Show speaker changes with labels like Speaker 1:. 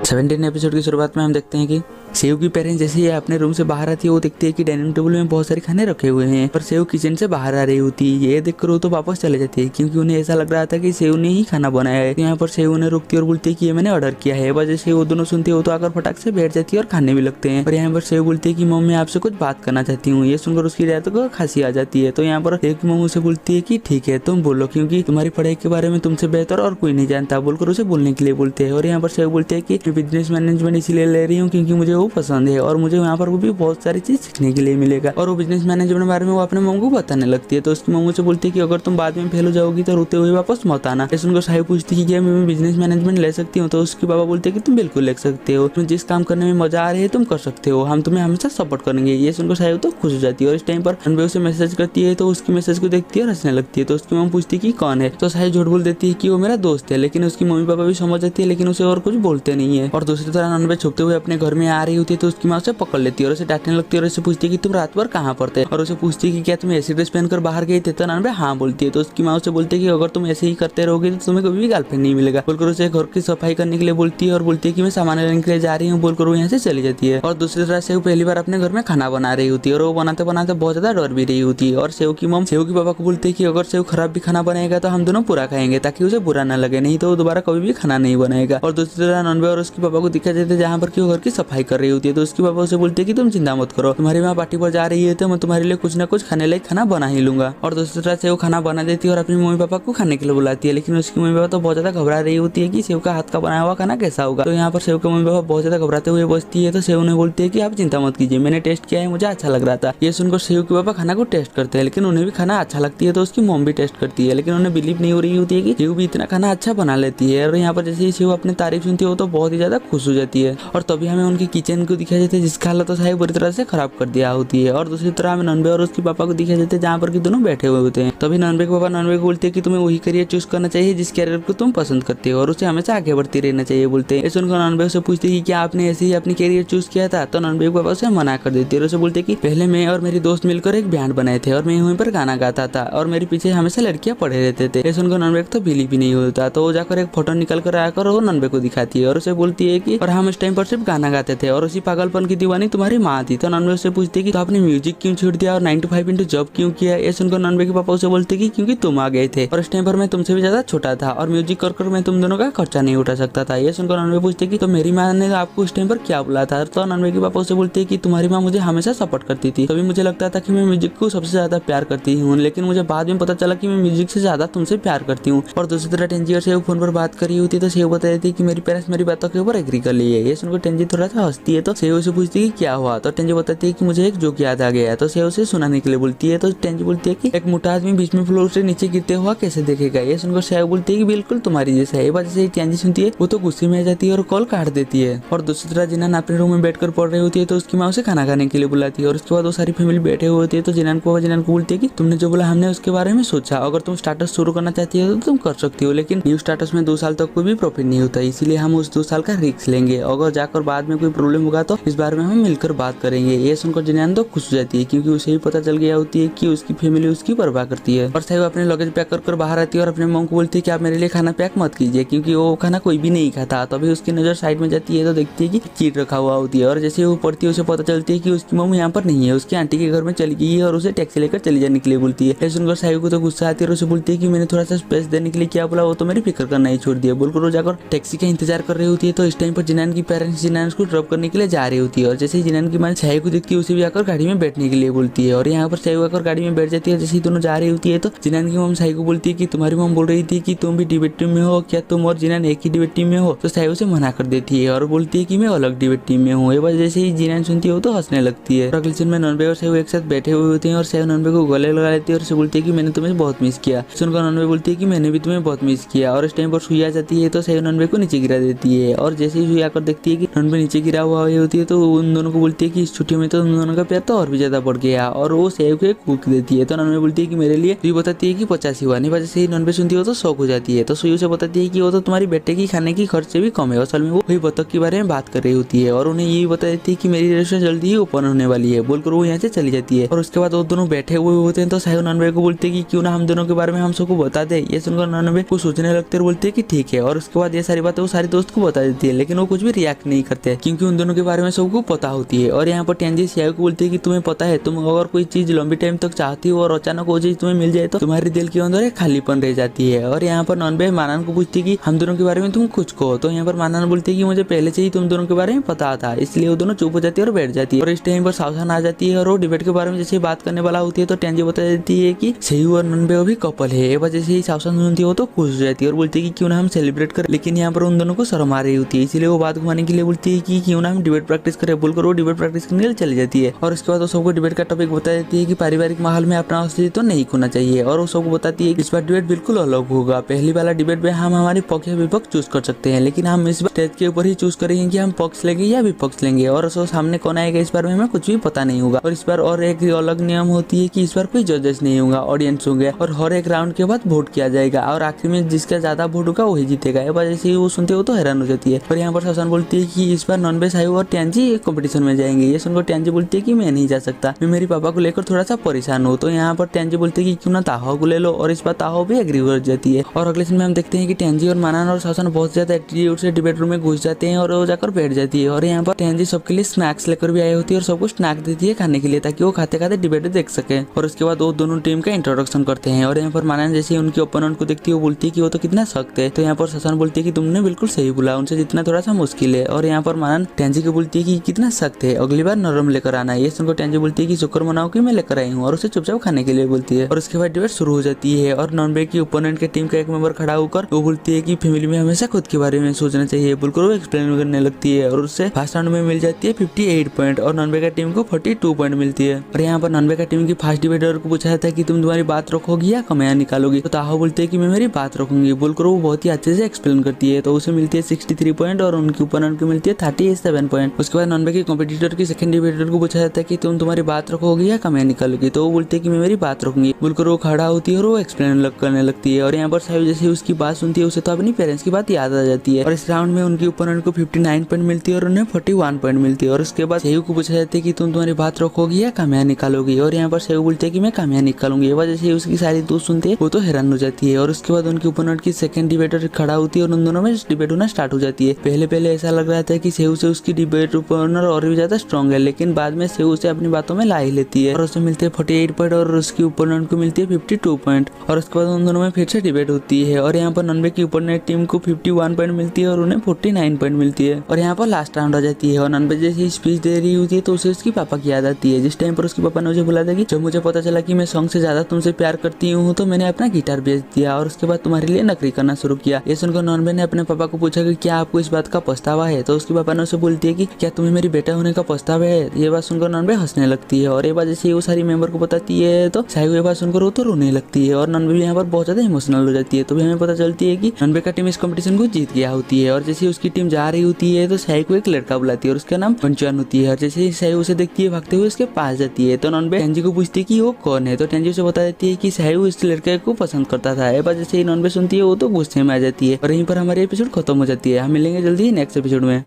Speaker 1: 17 episode की शुरुआत में हम देखते हैं कि सेव की पेरेंट्स जैसे ही अपने रूम से बाहर आती है वो देखती है कि डाइनिंग टेबल में बहुत सारे खाने रखे हुए हैं और सेव किचन से बाहर आ रही होती है। ये देखकर वो तो वापस चले जाती है क्योंकि उन्हें ऐसा लग रहा था कि सेव ने ही खाना बनाया है। यहाँ पर सेव उन्हें रोकती है और बोलती है कि ये मैंने ऑर्डर किया है। बस जैसे वो दोनों सुनती है वो तो आकर फटाक से बैठ जाती है और खाने भी लगते हैं। और यहाँ पर सेव बोलती है कि मम्मी मैं आपसे कुछ बात करना चाहती हूँ। ये सुनकर उसकी डैड को खांसी आ जाती है। तो यहाँ पर सेव की मम्मी उसे बोलती है कि ठीक है तुम बोलो क्योंकि तुम्हारी पढ़ाई के बारे में तुमसे बेहतर और कोई नहीं जानता बोलकर उसे बोलने के लिए बोलते हैं। और यहाँ पर सेव बोलते हैं कि बिजनेस मैनेजमेंट इसीलिए ले रही हूँ क्योंकि मुझे वो पसंद है और मुझे यहाँ पर वो भी बहुत सारी चीज सीखने के लिए मिलेगा। और वो बिजनेस मैनेजमेंट के बारे में वो अपने मम्मी को बताने लगती है। तो उसकी मम्मी से बोलती है कि अगर तुम बाद में फेल हो जाओगी तो रोते हुए वापस मत आना। ऐसे उनको साहिब पूछती है कि क्या मैं बिजनेस मैनेजमेंट ले सकती हूँ। तो उसके बाबा बोलते हैं कि तुम बिल्कुल ले सकते हो, तुम्हें जिस काम करने में मजा आ रही है तुम कर सकते हो, हम तुम्हें हमेशा सपोर्ट करेंगे। ये सुनकर साहिब तो खुश हो जाती है। और इस टाइम पर अनबे उसे मैसेज करती है तो उसकी मैसेज को देखती है और हंसने लगती है। तो उसकी मम्मी पूछती है कि कौन है। तो साहिब झूठ बोल देती है कि वो मेरा दोस्त है। लेकिन उसकी मम्मी पापा भी समझ जाती है लेकिन उसे और कुछ बोलते नहीं है। और दूसरी तरह अनबे छुपते हुए अपने घर में आ रही होती है तो उसकी माँ उसे पकड़ लेती है और उसे डांटने लगती है और उसे पूछती है कि तुम रात भर कहाँ पर थे। और उसे पूछती है कि क्या तुम ऐसी ड्रेस पहनकर बाहर गए थे। तो अनबे हाँ बोलती है। तो उसकी माँ उसे बोलती है कि अगर तुम ऐसे ही करते रहोगे तो तुम्हें कभी भी गर्लफ्रेंड नहीं मिलेगा बोलकर उसे घर की सफाई करने के लिए बोलती है और बोलती है कि मैं सामान लेने के लिए जा रही हूँ बोलकर वो यहाँ से चली जाती है। और दूसरी तरह से वो पहली बार अपने घर में खाना बना रही होती है और वो बनाते बनाते बहुत ज्यादा डर भी रही होती है। और सेव की मम सेव की पापा को बोलते हैं कि अगर सेव खराब भी खाना बनाएगा तो हम दोनों पूरा खाएंगे ताकि उसे बुरा ना लगे, नहीं तो वो दोबारा कभी भी खाना नहीं बनाएगा। और दूसरी तरह नॉनवे और उसके पापा को दिखा देते हैं जहाँ पर कि वो घर की सफाई कर रही होती है। तो उसके पापा उसे बोलते हैं कि तुम चिंता मत करो, तुम्हारी माँ पार्टी पर जा रही है तो मैं तुम्हारे लिए कुछ ना कुछ खाने लायक खाना बना ही लूंगा। और दूसरी तरह से वो खाना बना देती है और अपनी मम्मी पापा को खाने के लिए बुलाती है। लेकिन उसकी मम्मी पापा तो बहुत ज्यादा घबरा रही होती है कि सेव का हाथ का बनाया हुआ खाना कैसा होगा। तो यहाँ पर सेव के मम्मी पापा बहुत ज्यादा घबराते हुए बसती है। तो सेव ने बोलती है कि आप चिंता मत कीजिए, मैंने टेस्ट किया है, मुझे अच्छा लग रहा था। ये सुनकर सेव के पापा खाना को टेस्ट करते हैं लेकिन उन्हें भी खाना अच्छा लगती है। तो उसकी मॉम भी टेस्ट करती है लेकिन उन्हें बिलीव नहीं हो रही होती है कि सेव भी इतना खाना अच्छा बना लेती है। और यहाँ पर जैसे ही सेव अपनी तारीफ सुनती है वो तो बहुत ही ज्यादा खुश हो जाती है। और तभी हमें उनकी किचन को दिखाया जाता है जिसका हालत तो साहिब बुरी तरह से खराब कर दिया होती है। और दूसरी तरह हमें नॉनवे और उसके पापा को दिखाया जाता है जहाँ पर कि दोनों बैठे हुए होते हैं। तभी नॉनवे के पापा नॉनवे को बोलते हैं कि तुम्हें वही करियर चूज करना चाहिए जिस करियर को तुम पसंद करते हो और उसे हमेशा आगे बढ़ती रहना चाहिए बोलते हैं। सुनकर नॉनवे से पूछते हैं कि क्या आपने ऐसे ही अपनी करियर चूज किया था। तो नॉनवे के पापा उसे मना कर देती है और उसे बोलते हैं कि पहले मैं और मेरी दोस्त मिलकर एक बैंड बनाए थे और मैं वहीं पर गाना गाता था और मेरे पीछे हमेशा लड़कियां पड़े रहते थे। सुनकर नॉनवे तो बिलीव भी नहीं होता। तो वो जाकर एक फोटो निकल कर आकर वो नॉनवे को दिखाती है और उसे बोलती है कि और हम इस टाइम पर सिर्फ गाना गाते थे और उसी पागलपन की दीवानी तुम्हारी माँ थी। तो नॉनवे उससे पूछती है कि तो आपने म्यूजिक क्यों छोड़ दिया और 9 to 5 जॉब क्यों किया। ये सुनकर नॉनवे के पापा उसे बोलते कि क्योंकि तुम आ गए थे और इस टाइम पर मैं तुमसे भी ज्यादा छोटा था और म्यूजिक कर मैं तुम दोनों का खर्चा नहीं उठा सकता था। ये सुनकर नॉनवे पूछते कि तो मेरी माँ ने आपको उस टाइम पर क्या बोला था। तो नॉनवे के पापा उसे बोलते हैं कि तुम्हारी माँ मुझे हमेशा सपोर्ट करती थी, तभी मुझे लगता था कि मैं म्यूजिक को सबसे ज्यादा प्यार करती हूँ, लेकिन मुझे बाद में पता चला कि मैं म्यूजिक से ज्यादा तुमसे प्यार करती हूँ। और दूसरी तरह टेंजी और सेव फोन पर बात कर रही होती है तो सेव बता देती है कि मेरी पेरेंट्स मेरी बातों के ऊपर एग्री कर ली है। ये सुनकर टेंजी थोड़ा सा हंसती है तो सेव से पूछती है कि क्या हुआ। तो टेंजी बताती है कि मुझे एक जोक याद आ गया है। तो सेव से सुनाने के लिए बोलती है। तो टेंजी बोलती है कि एक मोटा आदमी बीच में फ्लोर से नीचे गिरते हुआ कैसे देखेगा। ये सुनकर सेव बोलती है कि बिल्कुल तुम्हारी जैसा है। जैसे ही टेंजी सुनती है वो तो गुस्से में आ जाती है और कॉल काट देती है। और दूसरी तरह जिनान अपने रूम में बैठकर पढ़ रही होती है तो उसकी माँ उसे खाना खाने के लिए बुलाती है और उसके बाद वो सारी फैमिली बैठे हुए होती है। तो जिनान को बोलती है कि तुमने जो बोला हमने उसके बारे में सोचा, अगर तुम स्टार्टअप शुरू करना चाहती हो तो तुम कर सकती हो, लेकिन न्यू स्टार्टअप में 2 साल तक कोई भी प्रॉफिट नहीं होता, इसीलिए हम उस 2 साल का रिस्क लेंगे। अगर जाकर बाद में कोई प्रॉब्लम होगा तो इस बारे में हम मिलकर बात करेंगे। ये सुनकर जिनान तो खुश हो जाती है क्योंकि उसे भी पता चल गया होती है कि उसकी फैमिली उसकी परवाह करती है। और साहिब अपने लगेज पैक कर बाहर आती है और अपने मॉम को बोलती है कि आप मेरे लिए खाना पैक मत कीजिए क्योंकि वो खाना कोई भी नहीं खाता। तभी उसकी नजर साइड में जाती है तो देखती है कि चीट रखा हुआ होती है और जैसे वो पढ़ती है उसे पता चलती है कि उसकी मॉम यहाँ पर नहीं है, उसकी आंटी के घर में चली गई है और उसे टैक्सी लेकर चली जाने के लिए बोलती है। सुनकर साहिब को तो गुस्सा आती है और उसे बोलती है कि मैंने थोड़ा सा स्पेस देने के लिए क्या बोला, वो तो मेरी फिक्र करना ही छोड़ दिया बोलकर वो जाकर टैक्सी का इंतजार कर रही होती है। तो इस टाइम पर जिनान की पेरेंट्स जिनान को ड्रॉप करने के लिए जा रही होती है और जैसे ही जिनान की माँ साहिब को देखती है उसे भी आकर गाड़ी में बैठने के लिए बोलती है और यहाँ पर साहिब आकर गाड़ी में बैठ जाती है। जैसे ही दोनों जा रही होती है तो जिनान की मॉम साहिब को बोलती है कि तुम्हारी मॉम बोल रही थी कि तुम भी डिबेट टीम में हो, क्या तुम और जिनान एक ही डिबेट टीम में हो। तो साहिब उसे मना कर देती है और बोलती है कि मैं अलग डिबेट टीम में हूँ। जैसे ही जिनान सुनती है तो हंसने लगती है। अगले दिन में नॉनवे और साहिब एक साथ बैठे हुए होते हैं और साहिब नॉनवे को गले लगा लेती है और उसे बोलती है कि मैंने तुम्हें बहुत मिस किया। सुनकर नॉनवे बोलती है कि मैंने भी तुम्हें बहुत मिस किया। और इस टाइम पर सुई आ जाती है तो साहिब नॉनवे को नीचे गिरा देती है और जैसे ही सुई आकर देखती है कि नॉनवे नीचे गिरा हुआ आई होती है तो उन दोनों को बोलती है कि इस छुट्टी में तो उन दोनों का प्यार तो और भी ज्यादा बढ़ गया, और वो सेव को एक कुक देती है। तो नॉनवे बोलती है कि मेरे लिए, तो ये बताती है कि 50 हुआ नहीं, वजह से ही नॉनवे सुनती हो तो शौक हो जाती है। तो सुयू से बताती है कि वो तो तुम्हारी बेटे की खाने की खर्च से भी कम है। असल में वो वही बतख के बारे में बात कर रही होती है और उन्हें ये बता देती है कि मेरी रेस्टोरेंट जल्दी ही ओपन होने वाली है बोलकर वो यहाँ से चली जाती है। और उसके बाद वो दोनों बैठे हुए होते हैं तो साहिब नॉनवे को बोलते हैं कि क्यों ना हम दोनों के बारे में हम सबको बता दे। ये सुनकर नॉनवे को सोचने लगते और बोलते हैं कि ठीक है। और उसके बाद ये सारी बातें वो सारी दोस्त को बता देती है, लेकिन वो कुछ भी रिएक्ट नहीं करते क्योंकि उन दोनों के बारे में सबको पता होती है। और यहाँ पर टेंजी सियाओ को बोलती है कि तुम्हें पता है, तुम अगर कोई चीज लंबी टाइम तक चाहती हो और अचानक वो चीज तुम्हें मिल जाए तो तुम्हारे दिल के अंदर एक खालीपन रह जाती है। और यहाँ पर नॉनवे मानन को पूछती है कि हम दोनों के बारे में तुम कुछ कहो। तो यहाँ पर मानन बोलती है कि मुझे पहले से ही तुम दोनों के बारे में पता था, इसलिए वो दोनों चुप हो जाती है और बैठ जाती है। और इस टाइम पर सावधान आ जाती है और वो डिबेट के बारे में जैसे बात करने वाला होती है तो टेंजी बता देती है कि सेयू और नॉनवे भी कपल है। ये वजह से ही सावधान सुनती है तो खुश हो जाती है और बोलती है कि क्यों ना हम सेलिब्रेट करें, लेकिन यहाँ पर उन दोनों को शर्म आ रही होती है, इसलिए वो बात घुमाने के लिए बोलती है कि क्यों ना हम डिबेट प्रैक्टिस करें बोलकर वो डिबेट प्रैक्टिस करने के लिए चली जाती है। और उसके बाद वो सबको डिबेट का टॉपिक बता देती है कि पारिवारिक माहौल में अपना अस्तित्व नहीं खोना चाहिए। और वो सबको बताती है कि इस बार डिबेट बिल्कुल अलग होगा। पहली वाला डिबेट में हम हमारे पक्ष या विपक्ष चूज कर सकते हैं, लेकिन हम इस बार स्टेज के ऊपर ही चूज करेंगे कि हम पक्ष लेंगे या विपक्ष लेंगे। और उसको सामने कौन आएगा इस बार में हमें कुछ भी पता नहीं होगा। और इस बार और एक अलग नियम होती है कि इस बार कोई जजेस नहीं होगा, ऑडियंस होंगे और हर एक राउंड के बाद वोट किया जाएगा और आखिर में जिसका ज्यादा वोट होगा वही जीतेगा। ये वजह से वो सुनते हो तो हैरान हो जाती है। और यहाँ पर शासन बोलती है कि इस बार नॉनवे साहिब और टेंजी कंपटीशन में जाएंगे। ये सुनकर टेंजी बोलती है कि मैं नहीं जा सकता, मैं मेरे पापा को लेकर थोड़ा सा परेशान हूँ। तो यहाँ पर टेंजी बोलती है कि क्यों ना ताहो को ले लो, और इस बार ताहो भी एग्री हो जाती है। और अगले सीन में हम देखते हैं कि टेंजी और मानन और शासन बहुत ज्यादा एटीट्यूड से डिबेट रूम में घुस जाते हैं और वो जाकर बैठ जाती है। और यहाँ पर टेंजी सबके लिए स्नैक्स लेकर भी आई होती है और सबको स्नैक देती है खाने के लिए ताकि वो खाते खाते डिबेट देख सके। और उसके बाद वो दोनों टीम का इंट्रोडक्शन करते हैं। और यहाँ पर मानन जैसे उनके ओपोनेंट को देखती है वो बोलती है कि वो तो कितना सख्त है। तो यहाँ पर शासन बोलती है कि तुमने बिल्कुल सही बोला, उनसे जितना थोड़ा सा मुश्किल है। और यहाँ पर मानन टेंजी को बोलती है कि कितना सख्त है, अगली बार नरम लेकर आना। ये सुनकर टेंजी बोलती है कि शुक्र मनाओ कि मैं लेकर आई हूँ, और उसे चुपचाप खाने के लिए बोलती है। और उसके बाद डिबेट शुरू हो जाती है और नॉनवे की ओपोनेंट के टीम का एक मेंबर खड़ा होकर वो बोलती है कि फैमिली में हमेशा खुद के बारे में सोचना चाहिए बोलकर वो एक्सप्लेन करने लगती है। और उससे फर्स्ट राउंड में मिल जाती है 58 पॉइंट और नॉनवे का टीम को 42 पॉइंट मिलती है। और यहाँ पर नॉनवे का टीम की फर्स्ट डिबेटर को पूछा जाता है कि तुम तुम्हारी बात रखोगी या कमाया निकालोगी। तो ताहो बोलते है कि मैं मेरी बात रखूंगी बोलकर वो बहुत ही अच्छे से एक्सप्लेन करती है। तो उसे मिलती है 63 पॉइंट और उनके ओपोनेंट को मिलती है 37 पॉइंट। उसके बाद नॉनवे के कॉम्पिटिटर की सेकंड डिबेटर को पूछा जाता है कि तुम तुम्हारी बात रखोगी या कमाया निकालोगी। तो वो बोलते है कि मैं मेरी बात रखूंगी बोलकर वो खड़ा होती है और वो एक्सप्लेन करने लगती है। और यहाँ पर साहिब जैसे उसकी बात सुनती है उसे तो अपनी पेरेंट्स की बात याद आ जाती है। और इस राउंड में उनके ओपोनेंट को 59 पॉइंट मिलती है और उन्हें 41 पॉइंट मिलती है। और उसके बाद सेयू को पूछा जाता है कि तुम तुम्हारी बात रखोगी या कामया निकालोगी। और यहाँ पर सेयू बोलते है कि मैं कामया निकालूंगी। वजह से उसकी सारी दोस्त सुनते हैं वो तो हैरान हो जाती है। और उसके बाद उनके ओपोनेंट की सेकंड डिबेटर खड़ा होती है और उन दोनों में डिबेट होना स्टार्ट हो जाती है। पहले ऐसा लग रहा था कि सेयू से उसकी डिबेट ओपोनर और भी ज्यादा स्ट्रॉन्ग है, लेकिन बाद में सेयू उसे अपनी बातों में ला ही लेती है और उसे मिलते हैं 48 पॉइंट और उसकी ओपोनेंट को मिलती है 52 पॉइंट। और उसके बाद उन दोनों में फिर से डिबेट होती है और यहाँ पर नॉनवे की ओपोनेंट टीम को 51 पॉइंट मिलती है और उन्हें 49 पॉइंट मिलती है। और यहाँ पर लास्ट राउंड आ जाती है और नॉनवे जैसे स्पीच दे रही होती है तो उसे उसकी पापा की याद आती है, जिस टाइम पर उसके पापा ने उसे बोला था कि जब मुझे पता चला कि मैं सॉन्ग से ज्यादा तुमसे प्यार करती हूँ तो मैंने अपना गिटार बेच दिया और उसके बाद तुम्हारे लिए नौकरी करना शुरू किया। ये सुनकर नॉनवे ने अपने पापा को पूछा कि क्या आपको इस बात का पछतावा है। तो उसके पापा ने उसे बोलती है कि क्या तुम्हें मेरी बेटा होने का पछतावा है। ये बात सुनकर नॉनवे हंसने लगती है और ये बात जैसे वो सारी मेंबर को बताती है तो साहिब ये बात सुनकर वो तो रोने लगती है और नॉनवे भी यहाँ पर बहुत ज्यादा इमोशनल हो जाती है। तो हमें पता चलती है कि नॉनवे का टीम इस कंपटीशन को जीत गया होती है। और जैसे उसकी टीम जा रही होती है तो साहिब को एक लड़का बुलाती है और उसका नाम पंचान होती है। और जैसे साहिब उसे देखती है भागते हुए उसके पास जाती है तो नॉनवे टेंजी को पूछती है कि वो कौन है। तो टेंजी उसे बता देती है कि साहिब इस लड़के को पसंद करता था। जैसे ही नॉनवे सुनती है वो तो गुस्से में आ जाती है और यहीं पर हमारी एपिसोड खत्म हो जाती है। हम मिलेंगे जल्दी नेक्स्ट एपिसोड में।